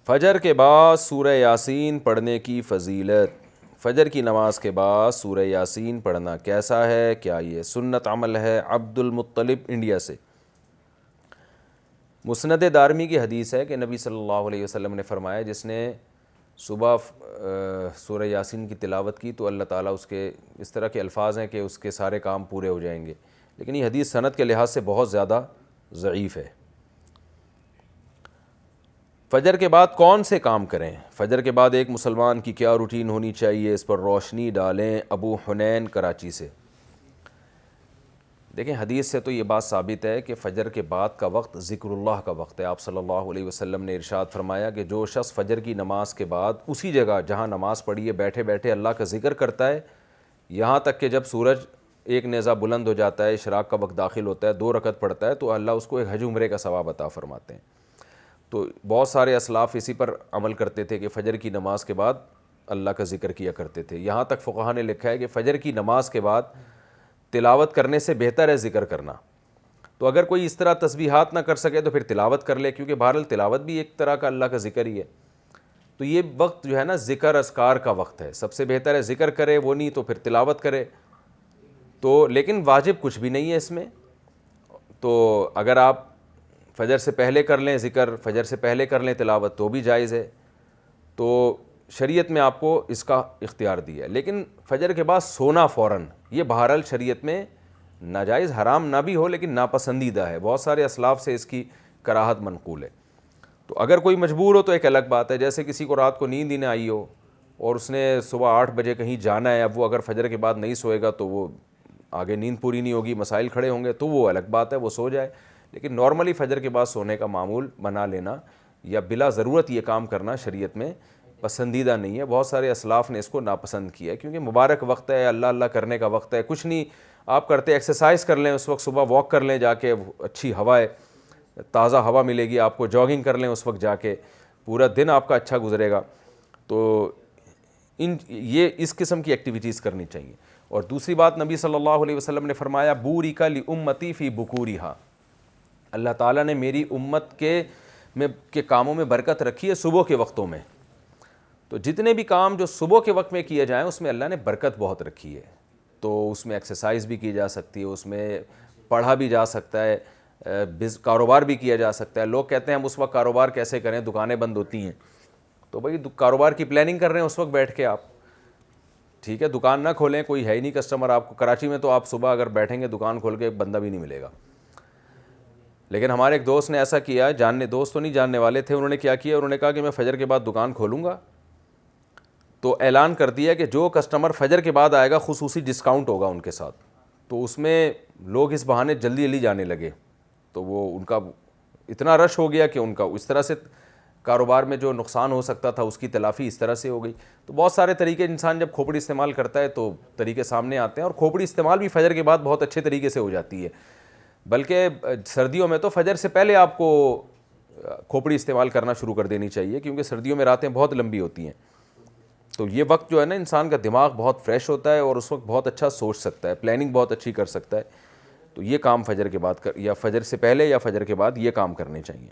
فجر کے بعد سورہ یاسین پڑھنے کی فضیلت۔ فجر کی نماز کے بعد سورہ یاسین پڑھنا کیسا ہے؟ کیا یہ سنت عمل ہے؟ عبد المطلب انڈیا سے۔ مسند دارمی کی حدیث ہے کہ نبی صلی اللہ علیہ وسلم نے فرمایا جس نے صبح سورہ یاسین کی تلاوت کی تو اللہ تعالیٰ اس کے اس طرح کے الفاظ ہیں کہ اس کے سارے کام پورے ہو جائیں گے، لیکن یہ حدیث سند کے لحاظ سے بہت زیادہ ضعیف ہے۔ فجر کے بعد کون سے کام کریں؟ فجر کے بعد ایک مسلمان کی کیا روٹین ہونی چاہیے؟ اس پر روشنی ڈالیں۔ ابو حنین کراچی سے۔ دیکھیں حدیث سے تو یہ بات ثابت ہے کہ فجر کے بعد کا وقت ذکر اللہ کا وقت ہے۔ آپ صلی اللہ علیہ وسلم نے ارشاد فرمایا کہ جو شخص فجر کی نماز کے بعد اسی جگہ جہاں نماز پڑھی ہے بیٹھے بیٹھے اللہ کا ذکر کرتا ہے یہاں تک کہ جب سورج ایک نیزہ بلند ہو جاتا ہے، اشراق کا وقت داخل ہوتا ہے، 2 رکعت پڑھتا ہے تو اللہ اس کو ایک حج عمرے کا ثواب عطا فرماتے ہیں۔ تو بہت سارے اسلاف اسی پر عمل کرتے تھے کہ فجر کی نماز کے بعد اللہ کا ذکر کیا کرتے تھے۔ یہاں تک فقہا نے لکھا ہے کہ فجر کی نماز کے بعد تلاوت کرنے سے بہتر ہے ذکر کرنا۔ تو اگر کوئی اس طرح تسبیحات نہ کر سکے تو پھر تلاوت کر لے، کیونکہ بہرحال تلاوت بھی ایک طرح کا اللہ کا ذکر ہی ہے۔ تو یہ وقت جو ہے نا ذکر اذکار کا وقت ہے، سب سے بہتر ہے ذکر کرے، وہ نہیں تو پھر تلاوت کرے۔ تو لیکن واجب کچھ بھی نہیں ہے اس میں۔ تو اگر آپ فجر سے پہلے کر لیں ذکر، فجر سے پہلے کر لیں تلاوت تو بھی جائز ہے۔ تو شریعت میں آپ کو اس کا اختیار دیا ہے، لیکن فجر کے بعد سونا فوراً یہ بہرحال شریعت میں ناجائز حرام نہ بھی ہو لیکن ناپسندیدہ ہے۔ بہت سارے اسلاف سے اس کی کراہت منقول ہے۔ تو اگر کوئی مجبور ہو تو ایک الگ بات ہے، جیسے کسی کو رات کو نیند ہی نہ آئی ہو اور اس نے صبح 8 بجے کہیں جانا ہے، اب وہ اگر فجر کے بعد نہیں سوئے گا تو وہ آگے نیند پوری نہیں ہوگی، مسائل کھڑے ہوں گے، تو وہ الگ بات ہے، وہ سو جائے۔ لیکن نارملی فجر کے بعد سونے کا معمول بنا لینا یا بلا ضرورت یہ کام کرنا شریعت میں پسندیدہ نہیں ہے۔ بہت سارے اسلاف نے اس کو ناپسند کیا ہے کیونکہ مبارک وقت ہے، اللہ اللہ کرنے کا وقت ہے۔ کچھ نہیں آپ کرتے، ایکسرسائز کر لیں اس وقت، صبح واک کر لیں جا کے، اچھی ہوا ہے، تازہ ہوا ملے گی آپ کو، جاگنگ کر لیں اس وقت جا کے، پورا دن آپ کا اچھا گزرے گا۔ تو یہ اس قسم کی ایکٹیویٹیز کرنی چاہیے۔ اور دوسری بات نبی صلی اللہ علیہ وسلم نے فرمایا بورک لامتی فی بکورہا، اللہ تعالیٰ نے میری امت کے کاموں میں برکت رکھی ہے صبح کے وقتوں میں۔ تو جتنے بھی کام جو صبح کے وقت میں کیے جائیں اس میں اللہ نے برکت بہت رکھی ہے۔ تو اس میں ایکسرسائز بھی کی جا سکتی ہے، اس میں پڑھا بھی جا سکتا ہے، کاروبار بھی کیا جا سکتا ہے۔ لوگ کہتے ہیں ہم اس وقت کاروبار کیسے کریں، دکانیں بند ہوتی ہیں۔ تو بھائی کاروبار کی پلاننگ کر رہے ہیں اس وقت بیٹھ کے آپ، ٹھیک ہے، دکان نہ کھولیں، کوئی ہے ہی نہیں کسٹمر آپ کو۔ کراچی میں تو آپ صبح اگر بیٹھیں گے دکان کھول کے ایک بندہ بھی نہیں ملے گا۔ لیکن ہمارے ایک دوست نے ایسا کیا، دوست تو نہیں جاننے والے تھے، انہوں نے کیا کیا، انہوں نے کہا کہ میں فجر کے بعد دکان کھولوں گا، تو اعلان کر دیا کہ جو کسٹمر فجر کے بعد آئے گا خصوصی ڈسکاؤنٹ ہوگا ان کے ساتھ۔ تو اس میں لوگ اس بہانے جلدی جلدی جانے لگے، تو وہ ان کا اتنا رش ہو گیا کہ ان کا اس طرح سے کاروبار میں جو نقصان ہو سکتا تھا اس کی تلافی اس طرح سے ہو گئی۔ تو بہت سارے طریقے، انسان جب کھوپڑی استعمال کرتا ہے تو طریقے سامنے آتے ہیں، اور کھوپڑی استعمال بھی فجر کے بعد بہت اچھے طریقے سے ہو جاتی ہے۔ بلکہ سردیوں میں تو فجر سے پہلے آپ کو کھوپڑی استعمال کرنا شروع کر دینی چاہیے، کیونکہ سردیوں میں راتیں بہت لمبی ہوتی ہیں۔ تو یہ وقت جو ہے نا انسان کا دماغ بہت فریش ہوتا ہے اور اس وقت بہت اچھا سوچ سکتا ہے، پلاننگ بہت اچھی کر سکتا ہے۔ تو یہ کام فجر کے بعد یا فجر سے پہلے یا فجر کے بعد یہ کام کرنے چاہیے۔